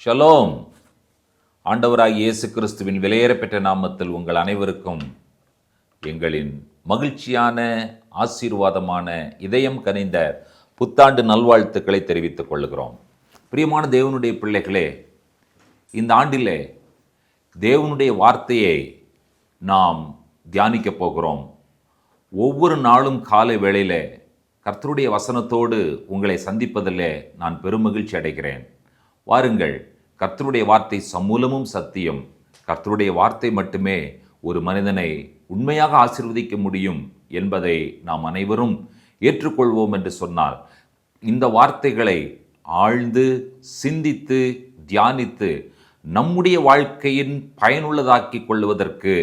Shalom. ஆண்டவராய் இயேசு கிறிஸ்துவின் விலையேறப்பெற்ற நாமத்தில் உங்கள் அனைவருக்கும் எங்களின் மகிழ்ச்சியான ஆசீர்வாதமான இதயம் கனிந்த புத்தாண்டு நல்வாழ்த்துக்களை தெரிவித்துக் கொள்கிறோம். பிரியமான தேவனுடைய பிள்ளைகளே, இந்த ஆண்டிலே தேவனுடைய வார்த்தையை நாம் தியானிக்கப் போகிறோம். ஒவ்வொரு நாளும் காலை வேளையிலே கர்த்தருடைய வசனத்தோடு உங்களை சந்திப்பதிலே நான் பெருமகிழ்ச்சி அடைகிறேன். வாருங்கள், கர்த்தருடைய வார்த்தை சமூலமும் சத்தியம். கர்த்தருடைய வார்த்தை மட்டுமே ஒரு மனிதனை உண்மையாக ஆசீர்வதிக்க முடியும் என்பதை நாம் அனைவரும் ஏற்றுக்கொள்வோம் என்று சொன்னால், இந்த வார்த்தைகளை ஆழ்ந்து சிந்தித்து தியானித்து நம்முடைய வாழ்க்கையின் பயனுள்ளதாக்கி கொள்வதற்கு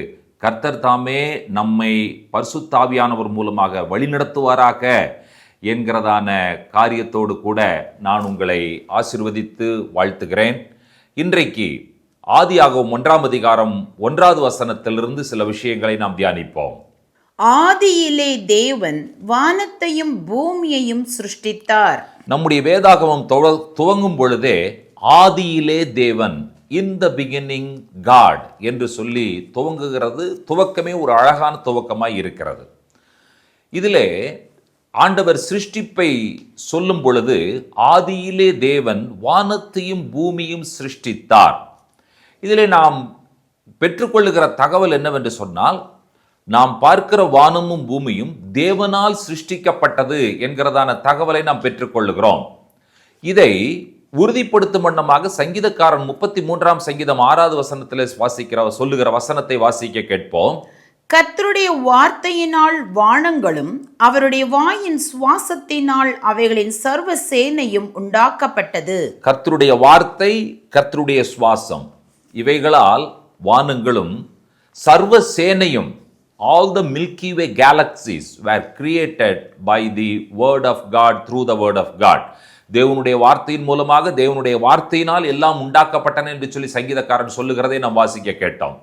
கர்த்தர் தாமே நம்மை பரிசுத்த ஆவியானவர் மூலமாக வழிநடத்துவாராக என்கிறதான காரியத்தோடு கூட நான் உங்களை ஆசீர்வதித்து வாழ்த்துகிறேன். இன்றைக்கு ஆதியாகமம் 1ஆம் அதிகாரம் 1வது வசனத்திலிருந்து சில விஷயங்களை நாம் தியானிப்போம். ஆதியிலே தேவன் வானத்தையும் பூமியையும் சிருஷ்டித்தார். நம்முடைய வேதாகமம் துவங்கும் பொழுதே ஆதியிலே தேவன், இன் த பிகினிங் காட் என்று சொல்லி துவங்குகிறது. துவக்கமே ஒரு அழகான துவக்கமாய் இருக்கிறது. இதிலே ஆண்டவர் சிருஷ்டிப்பை சொல்லும் பொழுது ஆதியிலே தேவன் வானத்தையும் பூமியும் சிருஷ்டித்தார். இதிலே நாம் பெற்றுக்கொள்ளுகிற தகவல் என்னவென்று சொன்னால், நாம் பார்க்கிற வானமும் பூமியும் தேவனால் சிருஷ்டிக்கப்பட்டது என்கிறதான தகவலை நாம் பெற்றுக்கொள்ளுகிறோம். இதை உறுதிப்படுத்தும் வண்ணமாக சங்கீதக்காரன் 33ஆம் சங்கீதம் 6வது வசனத்தில் சொல்லுகிற வசனத்தை வாசிக்க கேட்போம். கர்த்தருடைய வார்த்தையினால் வானங்களும் அவருடைய வாயின் சுவாசத்தினால் அவைகளின் சர்வ சேனையும் உண்டாக்கப்பட்டது. கர்த்தருடைய வார்த்தை, கர்த்தருடைய சுவாசம், இவைகளால் வானங்களும் சர்வ சேனையும், all the Milky Way galaxies were created by the word of God, through the word of God. தேவனுடைய வார்த்தையின் மூலமாக, தேவனுடைய வார்த்தையினால் எல்லாம் உண்டாக்கப்பட்டன என்று சொல்லி சங்கீதக்காரன் சொல்லுகிறதை நாம் வாசிக்க கேட்டோம்.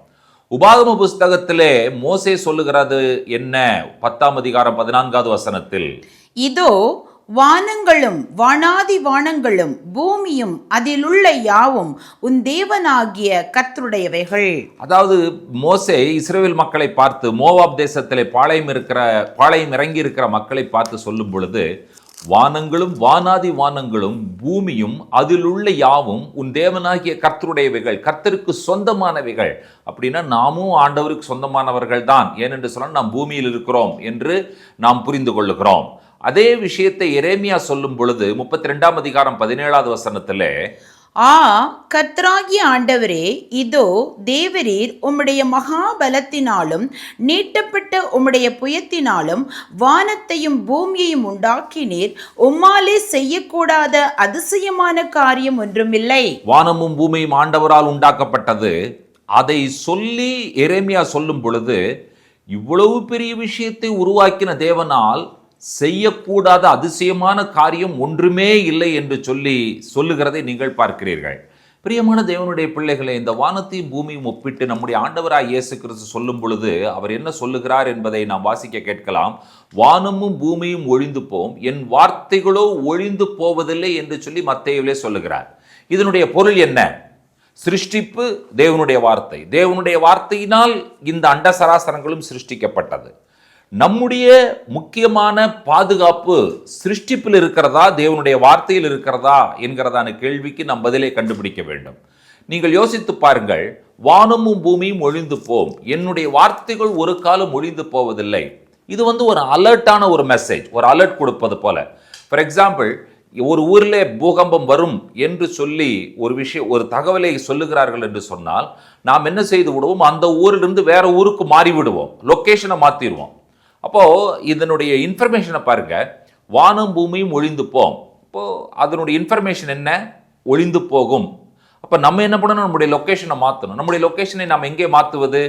உபாகம புஸ்தகத்திலே மோசே சொல்லுகிறது என்ன? 10ஆம் அதிகாரம் 14வது வசனத்தில், இதோ வானங்களும் வானாதி வானங்களும் பூமியும் அதில் உள்ள யாவும் உன் தேவனாகிய கர்த்தருடையவைகள். அதாவது மோசே இஸ்ரவேல் மக்களை பார்த்து, மோவாப் தேசத்திலே பாளையம் இறங்கி இருக்கிற மக்களை பார்த்து சொல்லும் பொழுது, வானங்களும் வானாதி வானங்களும் பூமியும் அதில் உள்ள யாவும் உன் தேவனாகிய கர்த்தருடையவைகள், கர்த்தருக்கு சொந்தமானவைகள். அப்படின்னா நாமும் ஆண்டவருக்கு சொந்தமானவர்கள் தான். ஏனென்று சொன்னால் நாம் பூமியில் இருக்கிறோம் என்று நாம் புரிந்து கொள்ளுகிறோம். அதே விஷயத்தை எரேமியா சொல்லும் பொழுது 32ஆம் அதிகாரம் 17வது வசனத்திலே, கர்த்தராகிய ஆண்டவரே, இதோ தேவரீர் உம்முடைய மகாபலத்தினாலும் நீட்டப்பட்ட உம்முடைய புயத்தினாலும் வானத்தையும் பூமியையும் உண்டாக்கினீர். உம்மாலே செய்யக்கூடாத அதிசயமான காரியம் ஒன்றுமில்லை. வானமும் பூமியும் ஆண்டவரால் உண்டாக்கப்பட்டது. அதை சொல்லி எரேமியா சொல்லும் பொழுது, இவ்வளவு பெரிய விஷயத்தை உருவாக்கின தேவனால் செய்யக்கூடாத அதிசயமான காரியம் ஒன்றுமே இல்லை என்று சொல்லுகிறதை நீங்கள் பார்க்கிறீர்கள். பிரியமான தேவனுடைய பிள்ளைகளை, இந்த வானத்தையும் பூமியும் ஒப்பிட்டு நம்முடைய ஆண்டவராய் இயேசு கிறிஸ்து சொல்லும் பொழுது அவர் என்ன சொல்லுகிறார் என்பதை நாம் வாசிக்க கேட்கலாம். வானமும் பூமியும் ஒழிந்து போம், என் வார்த்தைகளோ ஒழிந்து போவதில்லை என்று சொல்லி மத்தேயுவிலே சொல்லுகிறார். இதனுடைய பொருள் என்ன? சிருஷ்டிப்பு தேவனுடைய வார்த்தை, தேவனுடைய வார்த்தையினால் இந்த அண்ட சராசரங்களும் சிருஷ்டிக்கப்பட்டது. நம்முடைய முக்கியமான பாதுகாப்பு சிருஷ்டிப்பில் இருக்கிறதா, தேவனுடைய வார்த்தையில் இருக்கிறதா என்கிறதான கேள்விக்கு நாம் பதிலை கண்டுபிடிக்க வேண்டும். நீங்கள் யோசித்து பாருங்கள். வானமும் பூமியும் ஒழிந்து போம், என்னுடைய வார்த்தைகள் ஒரு காலம் ஒழிந்து போவதில்லை. இது ஒரு அலர்ட்டான ஒரு மெசேஜ், ஒரு அலர்ட் கொடுப்பது போல. ஃபார் எக்ஸாம்பிள், ஒரு ஊரில் பூகம்பம் வரும் என்று சொல்லி ஒரு தகவலை சொல்லுகிறார்கள் என்று சொன்னால், நாம் என்ன செய்து விடுவோம்? அந்த ஊரிலிருந்து வேற ஊருக்கு மாறி விடுவோம், லொக்கேஷனை மாற்றிடுவோம். அப்போது இதனுடைய இன்ஃபர்மேஷனை பாருங்க. வானம் பூமியும் ஒழிந்து போம். இப்போது அதனுடைய இன்ஃபர்மேஷன் என்ன? ஒழிந்து போகும். அப்போ நம்ம என்ன பண்ணணும்? நம்முடைய லொக்கேஷனை மாற்றணும். நம்முடைய லொக்கேஷனை நாம் எங்கே மாற்றுவது?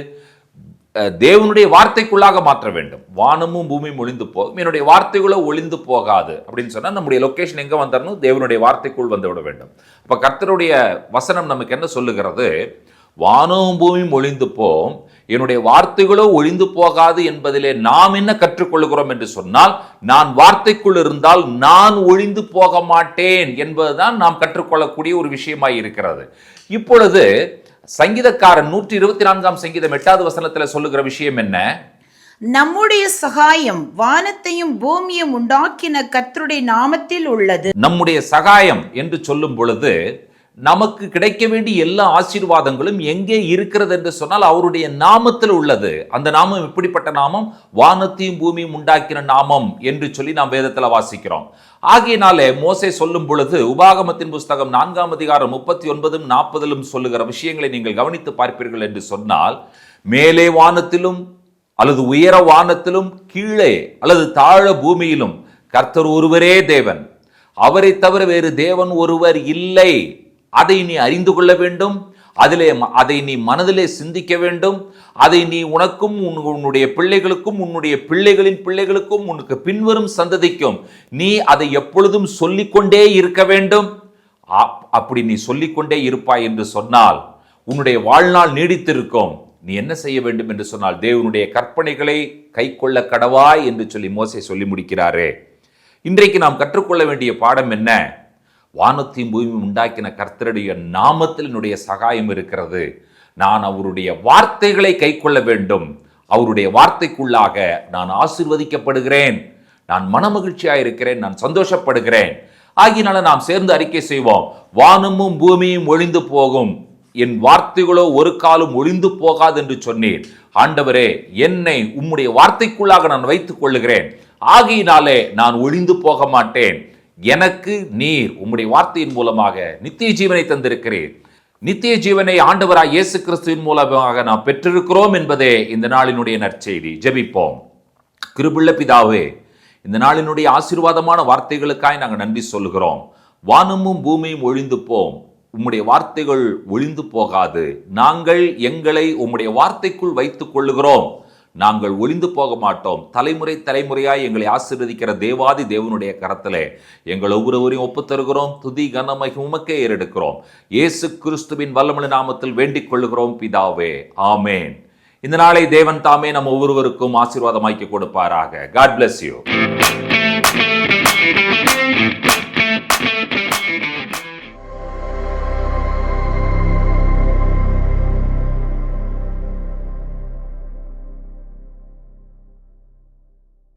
தேவனுடைய வார்த்தைக்குள்ளாக மாற்ற வேண்டும். வானமும் பூமியும் ஒழிந்து போகும், என்னுடைய வார்த்தைகளோ ஒழிந்து போகாது அப்படின்னு சொன்னால் நம்முடைய லொக்கேஷன் எங்கே வந்துடணும்? தேவனுடைய வார்த்தைக்குள் வந்து விட வேண்டும். அப்போ கர்த்தருடைய வசனம் நமக்கு என்ன சொல்லுகிறது? வானமும் பூமியும் ஒழிந்து போம், என்னுடைய வார்த்தைகளோ ஒழிந்து போகாது என்பதிலே நாம் என்ன கற்றுக்கொள்கிறோம் என்று சொன்னால், நான் வார்த்தைக்குள் இருந்தால் நான் ஒழிந்து போக மாட்டேன் என்பதுதான் நாம் கற்றுக்கொள்ளக்கூடிய ஒரு விஷயமாய் இருக்கிறது. இப்பொழுது சங்கீதக்காரன் 124 சங்கீதம் 8வது வசனத்தில் சொல்லுகிற விஷயம் என்ன? நம்முடைய சகாயம் வானத்தையும் பூமியையும் உண்டாக்கின கர்த்தருடைய நாமத்தில் உள்ளது. நம்முடைய சகாயம் என்று சொல்லும் பொழுது நமக்கு கிடைக்க வேண்டிய எல்லா ஆசீர்வாதங்களும் எங்கே இருக்கிறது என்று சொன்னால் அவருடைய நாமத்தில் உள்ளது. அந்த நாமம் எப்படிப்பட்ட நாமம்? வானத்தையும் பூமியும் உண்டாக்கின நாமம் என்று சொல்லி நாம் வேதத்தில் வாசிக்கிறோம். ஆகையினாலே மோசே சொல்லும் பொழுது உபாகமத்தின் புஸ்தகம் 4ஆம் அதிகாரம் 39 40 சொல்லுகிற விஷயங்களை நீங்கள் கவனித்து பார்ப்பீர்கள் என்று சொன்னால், மேலே வானத்திலும் அல்லது உயர வானத்திலும் கீழே அல்லது தாழ பூமியிலும் கர்த்தர் ஒருவரே தேவன், அவரை தவிர வேறு தேவன் ஒருவர் இல்லை. அதை நீ அறிந்து கொள்ள வேண்டும், அதை நீ மனதிலே சிந்திக்க வேண்டும், அதை நீ உனக்கும் உன்னுடைய பிள்ளைகளுக்கும் உன்னுடைய பிள்ளைகளின் பிள்ளைகளுக்கும் உனக்கு பின்வரும் சந்ததிக்கும் நீ அதை எப்பொழுதும் சொல்லிக்கொண்டே இருக்க வேண்டும். அப்படி நீ சொல்லிக்கொண்டே இருப்பாய் என்று சொன்னால் உன்னுடைய வாழ்நாள் நீடித்திருக்கும். நீ என்ன செய்ய வேண்டும் என்று சொன்னால், தேவனுடைய கற்பனைகளை கை கொள்ள கடவாய் என்று சொல்லி மோசே சொல்லி முடிக்கிறாரே. இன்றைக்கு நாம் கற்றுக்கொள்ள வேண்டிய பாடம் என்ன? வானத்தையும் பூமியும் உண்டாக்கின கர்த்தருடைய நாமத்தில் என்னுடைய சகாயம் இருக்கிறது. நான் அவருடைய வார்த்தைகளை கை கொள்ள வேண்டும். அவருடைய வார்த்தைக்குள்ளாக நான் ஆசீர்வதிக்கப்படுகிறேன், நான் மனமகிழ்ச்சியாக இருக்கிறேன், நான் சந்தோஷப்படுகிறேன். ஆகினால நாம் சேர்ந்து அறிக்கை செய்வோம். வானமும் பூமியும் ஒழிந்து போகும், என் வார்த்தைகளோ ஒரு காலம் ஒழிந்து போகாது என்று சொன்னீர். ஆண்டவரே, என்னை உம்முடைய வார்த்தைக்குள்ளாக நான் வைத்துக் கொள்ளுகிறேன். ஆகையினாலே நான் ஒழிந்து போக மாட்டேன். எனக்கு நீர் உம்முடைய வார்த்தையின் மூலமாக நித்திய ஜீவனை தந்திருக்கிறீர். நித்திய ஜீவனை ஆண்டவராய் இயேசு கிறிஸ்துவின் மூலமாக நாம் பெற்றிருக்கிறோம் என்பதே இந்த நாளினுடைய நற்செய்தி. ஜெபிப்போம். கிருபையுள்ள பிதாவே, இந்த நாளினுடைய ஆசீர்வாதமான வார்த்தைகளுக்காய் நாங்கள் நன்றி சொல்லுகிறோம். வானமும் பூமியும் ஒழிந்து போம், உம்முடைய வார்த்தைகள் ஒழிந்து போகாது. நாங்கள் எங்களை உம்முடைய வார்த்தைக்குள் வைத்துக் கொள்ளுகிறோம். நாங்கள் ஒழிந்து போக மாட்டோம். தலைமுறை தலைமுறையாய் எங்களை ஆசீர்வதிக்கிற தேவாதி தேவனுடைய கரத்திலே எங்கள் ஒவ்வொருவரையும் ஒப்புத்தருகிறோம். துதி கனமகிமை உமக்கே ஏறெடுக்கிறோம். இயேசு கிறிஸ்துவின் வல்லமையுள்ள நாமத்தில் வேண்டிக் கொள்ளுகிறோம் பிதாவே, ஆமேன். இந்த நாளை தேவன் தாமே நம் ஒவ்வொருவருக்கும் ஆசீர்வாதமாக்கி கொடுப்பாராக. God bless you.